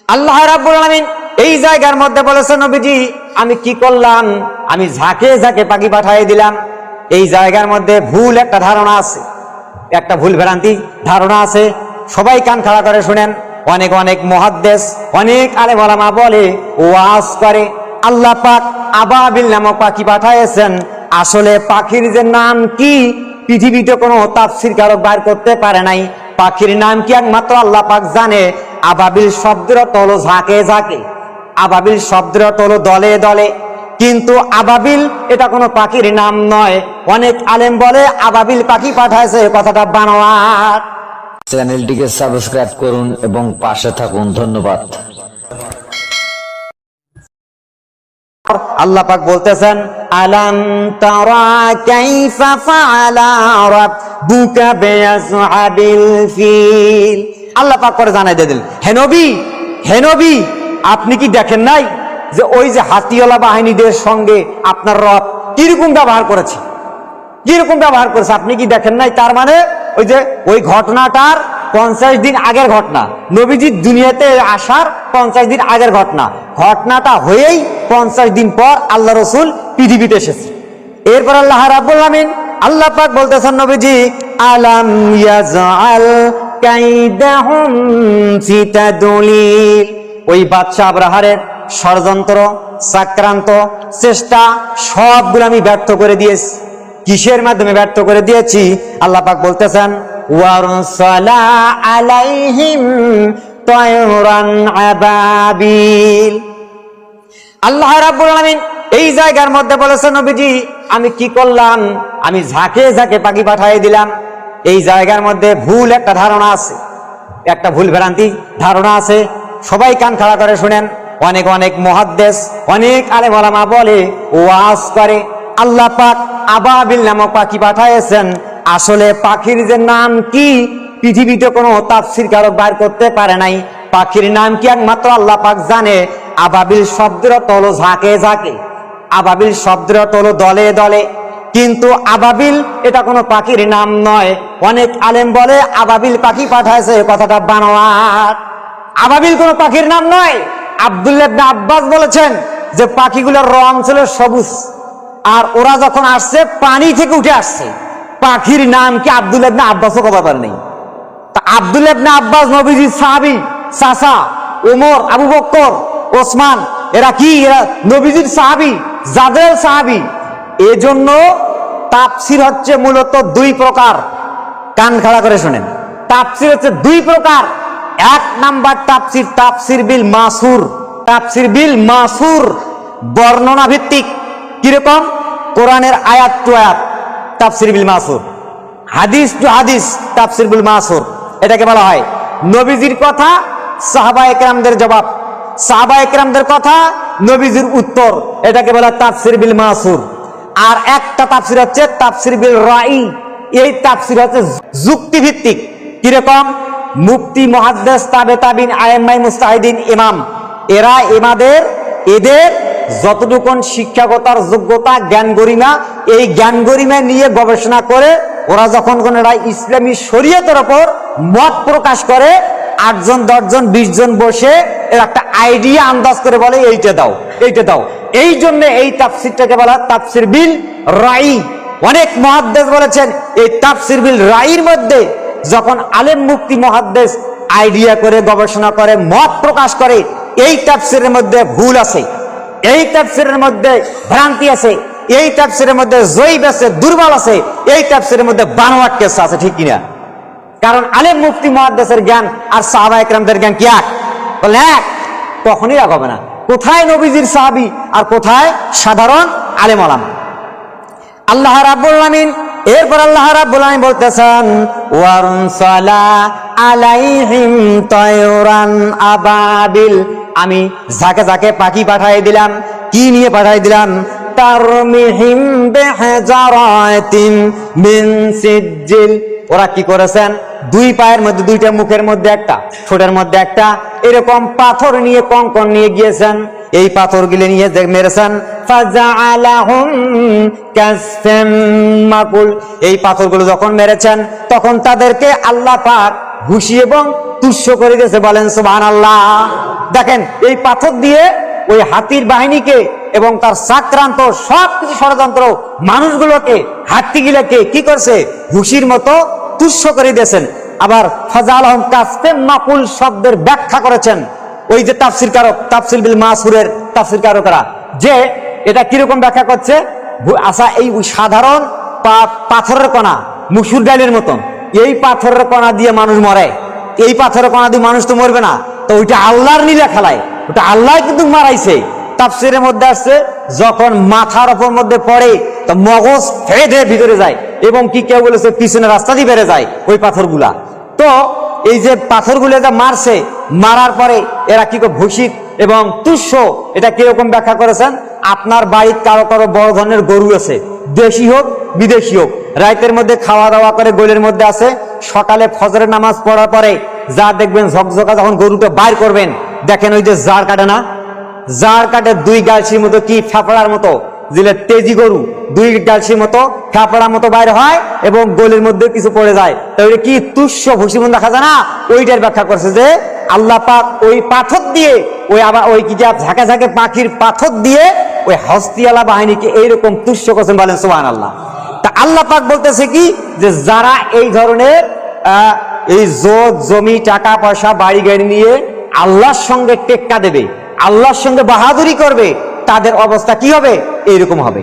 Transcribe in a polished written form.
আল্লাহ রাব্বুল আলামিন এই জায়গার মধ্যে বলেছেন, নবীজি আমি কি করলাম, আমি ঝাঁকে ঝাঁকে পাখি পাঠিয়ে দিলাম। এই জায়গার মধ্যে ভুল একটা ধারণা আছে, একটা ভুল ভ্রান্তি ধারণা আছে। সবাই কান খাড়া করে শুনেন। অনেক অনেক মুহাদ্দিস, অনেক আলেম ওলামা বলে, ওয়াজ করে আল্লাহ পাক আবাবিল নামক পাখি পাঠাইছেন। আসলে পাখির যে নাম কি পৃথিবীতে কোনো তাফসীর কারক বার করতে পারে নাই। পাখির নাম কি একমাত্র আল্লাহ পাক জানে। আবাবিল শব্দের অর্থ হলো ঝাঁকে ঝাঁকে, আবাবিল শব্দের অর্থ হলো দলে দলে, কিন্তু আবাবিল এটা কোনো পাখির নাম নয়। অনেক আলেম বলে আবাবিল পাখি পাঠাইছে, কথাটা বানোয়াট। চ্যানেলটিকে সাবস্ক্রাইব করুন এবং পাশে থাকুন। ধন্যবাদ। আল্লাহ পাক বলতেছেন, আলাম তারা কাইফা ফাআলা রাব্বুকা বিআসহাবিল ফিল। আল্লাহ পাক করে জানাই দিলেন, হে নবী আপনি কি দেখেন নাই যে ওই যে হাতিওয়ালা বাহিনীদের সঙ্গে আপনার রব কিরকম ব্যবহার করেছে, আপনি কি দেখেন নাই? তার মানে ওই ঘটনাটার 50 দিন আগের ঘটনা, নবীজি দুনিয়াতে আসার 50 দিন আগের ঘটনাটা হয়েই 50 দিন পর আল্লাহ রসুল পৃথিবীতে এসেছে। এরপর আল্লাহ রাব্বুল আমিন আল্লাহ পাক বলতেছেন, নবীজি আলাম ইয়াজআল কাইদাহুম ফি তাদলিল। ওই বাদশা আবরাহারের ষড়যন্ত্র, চক্রান্ত, চেষ্টা সবগুলো আমি ব্যর্থ করে দিয়েছি। কিসের মাধ্যমে ব্যর্থ করে দিয়েছি? আল্লাহ পাক বলতেছেন, ওয়ারসালা আলাইহিম তায়রান আবাবিল। আল্লাহ রাব্বুল আলামিন এই জায়গার মধ্যে বলেছেন, নবীজি আমি কি করলাম, আমি ঝাঁকে ঝাঁকে পাখি পাঠিয়ে দিলাম। এই জায়গার মধ্যে ভুল একটা ধারণা আছে, একটা ভুল ভ্রান্তি ধারণা আছে। সবাই কান খাড়া করে শুনেন। অনেক অনেক মুহাদ্দিস, অনেক আলেম ওলামা বলে, ওয়াজ করে আল্লাহ পাক আবাবিল নামক পাখি পাঠাইছেন। আসলে পাখির যে নাম কি পৃথিবীতে কোনো তাফসীর কারক বার করতে পারে নাই। পাখির নাম কি একমাত্র আল্লাহ পাক জানে। আবাবিল শব্দের অর্থ হলো ঝাঁকে ঝাঁকে, আবাবিল শব্দের অর্থ হলো দলে দলে, কিন্তু আবাবিল এটা কোনো পাখির নাম নয়। অনেক আলেম বলে আবাবিল পাখি পাঠাইছে, কথাটা বানোয়াট। আবাবিল কোনো পাখির নাম নয়। আব্দুল্লাহ ইবনে আব্বাস বলেছেন যে পাখিগুলোর রং ছিল সবুজ, আর ওরা যখন আসছে পানি থেকে উঠে আসছে। পাখির নাম কি আব্দুল্লাহ ইবনে আব্বাসও কবার পারে নেই। তা আব্দুল্লাহ ইবনে আব্বাস নবীজির সাহাবী, চাচা ওমর, আবু বকর, ওসমান, এরা নবীজির সাহাবী, যাদের সাহাবী। এজন্য তাফসীর হচ্ছে মূলত দুই প্রকার। কান খাড়া করে শুনেন। তাফসীর হচ্ছে দুই প্রকার। এক নাম্বার তাফসীর, তাফসীর বিল মাসুর। তাফসীর বিল মাসুর বর্ণনা ভিত্তিক। কিরকম? কোরআনের আয়াত টু আয়াত তাফসীর বিল মাসুর, হাদিস টু হাদিস তাফসীর বিল মাসুর। এটাকে বলা হয় নবীজির কথা সাহাবায়ে কেরামদের জবাব, সাহাবায়ে কেরামদের কথা নবীজির উত্তর। এটাকে বলা তাফসীর বিল মাসুর। আর একটা তাফসীর হচ্ছে তাফসীর বিল রাই। এই তাফসীর হচ্ছে যুক্তি ভিত্তিক। কিরকম? মুফতি, মুহাদ্দিস, তাবে তাবিন, আইম্মায়ে মুজতাহিদিন, ইমাম, এদের যতটুকুন শিক্ষাগতার যোগ্যতা, জ্ঞান গরিমা, এই জ্ঞান গরিমা নিয়ে গবেষণা করে ওরা যখন কোন ইসলামী শরীয়তের উপর মত প্রকাশ করে, 8 জন 10 জন 20 জন বসে এর একটা আইডিয়া আন্দাজ করে বলে এইটা দাও, এইটা দাও। এই জন্য এই তাফসীরটাকে বলা তাফসীর বিল রাই। অনেক মুহাদ্দিস বলেছেন এই তাফসীর বিল রাইর মধ্যে যখন আলেম, মুফতি, মুহাদ্দিস আইডিয়া করে গবেষণা করে মত প্রকাশ করে, এই তাফসীরের মধ্যে ভুল আছে, এই তাফসীরের মধ্যে ভ্রান্তি আছে, এই তাফসীরের মধ্যে জয়ীব আছে, দুর্বল আছে, এই তাফসীরের মধ্যে বানোয়াট কেস আছে। ঠিক কিনা? কারণ আলেম, মুফতি, মুহাদ্দিসের জ্ঞান আর সাহাবায়ে কেরামদের জ্ঞান কি এক? বলে এক, কখনই এক হবে না। কোথায় নবীজির সাহাবী আর কোথায় সাধারণ আলেম ওলামা? আল্লাহ রাব্বুল আমিন এরপর আল্লাহ রাব্বুল আমিন বলতেছেন, ওয়ারসালা আলাইহিম তায়রান আবাবিল। আমি ঝাঁকে ঝাঁকে পাখি পাঠিয়ে দিলাম। কি নিয়ে পাঠিয়ে দিলাম? তারমিহিম বিহিজারাতিন মিন সিজ্জিল। ওরা কি করেছেন? দুই পায়ের মধ্যে দুইটা, মুখের মধ্যে একটা, ঠোঁটের মধ্যে একটা, এরকম পাথর নিয়ে, কঙ্কর নিয়ে গিয়েছেন। এই পাথরগুলো নিয়ে মেরেছেন। ফাজআলাহুম কাসফাম মাকুল। এই পাথরগুলো যখন মেরেছেন তখন তাদেরকে আল্লাহ পাক খুশি এবং তুচ্ছ করে দিয়েছে, বলেন সুবহানাল্লাহ। দেখেন এই পাথর দিয়ে ওই হাতির বাহিনীকে এবং তার চাক্রান্ত সবকিছু ষড়যন্ত্র মানুষগুলোকে হাতিগুলোকে কি করছে, খুশির মতো তুচ্ছ করে দিয়েছেন। আবার ফাজালহুম কাসফিন মাকুল শব্দের ব্যাখ্যা করেছেন ওই যে তাফসির বিল মাসুরের তাফসির কারকরা, যে এটা কিরকম ব্যাখ্যা করছে, আচ্ছা এই সাধারণ পাথরের কণা মুসুর ডালের মতন, এই পাথরের কণা দিয়ে মানুষ মরে, এই পাথরের কণা দিয়ে মানুষ তো মরবে না, তো ওইটা আল্লাহর নীলা খেলায়, ওটা আল্লাহ কিন্তু মারাইছে। তাফসিরের মধ্যে আসছে যখন মাথার ওপর মধ্যে পড়ে তো মগজ ফেটে ভিতরে যায়, এবং কি কেউ বলেছে পিছনে রাস্তা দিয়ে বেড়ে যায় ওই পাথরগুলা। তো এই যে পাথরগুলো যা মারছে, মারার পরে এরা কি ভূষিত এবং তুষ্য, এটা কিরকম ব্যাখ্যা করেছেন, আপনার বাড়ির কারো কারো বড় ধরনের গরু আছে, দেশি হোক বিদেশি হোক, রাতের মধ্যে খাওয়া দাওয়া করে গোলের মধ্যে আছে, সকালে ফজরের নামাজ পড়ার পরে যা দেখবেন ঝকঝকা যখন গরুটা বাইর করবেন, দেখেন ওই যে জার কাটে না, জার কাটে দুই গালসির মতো কি ফেফড়ার মতো, যেটা তেজি গরু দুই গালসির মতো ফেফড়ার মতো বাইর হয় এবং গোলের মধ্যে কিছু পড়ে যায়, তাহলে কি তুষ্য ভুসিমন দেখা যায় না, ওইটার ব্যাখ্যা করছে যে আল্লাহ পাক ওই পাথর দিয়ে ওই আবার ওই কি ঝাঁকে ঝাঁকে পাখির পাথর দিয়ে ওই হস্তিয়ালা বাহিনীকে এইরকম তুষ্য করছেন, বলেন সুবহানাল্লাহ। তা আল্লাহ পাক বলতেছে কি, যে যারা এই ধরনের এই জমি টাকা পয়সা বাড়ি গাড়ি নিয়ে আল্লাহর সঙ্গে টেক্কা দেবে, আল্লাহর সঙ্গে বাহাদুরি করবে, তাদের অবস্থা কি হবে, এইরকম হবে।